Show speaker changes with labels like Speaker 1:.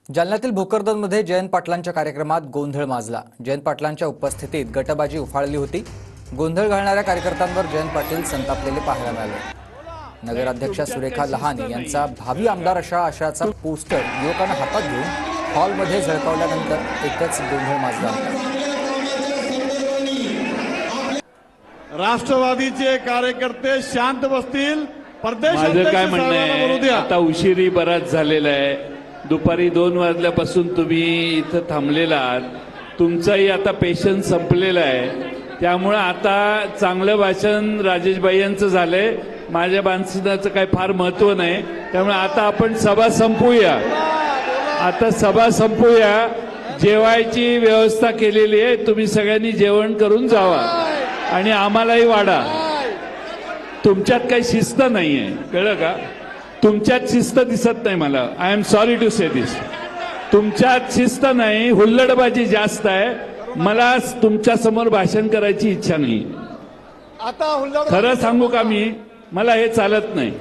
Speaker 1: जालन्यातील भोकरदनमध्ये जयंत पाटलांच्या कार्यक्रमात गोंधळ माजला। जयंत पाटलांच्या उपस्थितीत गटबाजी उफाळली होती। गोंधळ घालणाऱ्या कार्यकर्त्यांवर जयंत पाटील संतापलेले पाहायला मिळाले। नगराध्यक्षा सुरेखा लहानी यांचा भावी आमदार अशा आशयाचा पोस्टर युवकांना हातात घेऊन हॉलमध्ये झळकावल्यानंतर एकच गोंधळ माजला होता।
Speaker 2: राष्ट्रवादीचे कार्यकर्ते शांत बसतील।
Speaker 3: माझं काय म्हणणं आहे, आता उशिरी बराच झालेला आहे। दुपारी 2 वाजल्यापासून तुम्ही इथं थांबलेला आहात। तुमचाही आता पेशन्स संपलेला आहे। त्यामुळे आता चांगलं भाषण राजेशभाई यांचं झालंय। माझ्या भाषणाचं काही फार महत्त्व नाही। त्यामुळे आता आपण सभा संपवूया। आता सभा संपवूया। जेवायची व्यवस्था केलेली आहे। तुम्ही सगळ्यांनी जेवण करून जावा आणि आम्हालाही वाढा। तुमच्यात काही शिस्त नाहीये, कळलं का? तुमच्यात शिस्त दिसत नाही मला। आय एम सॉरी टू से दिस। तुमच्यात शिस्त नाही, हुल्लडबाजी जास्त आहे। मला तुमच्या समोर भाषण करायची इच्छा नाही।
Speaker 2: आता
Speaker 3: खरं सांगू का, मला हे चालत नाही।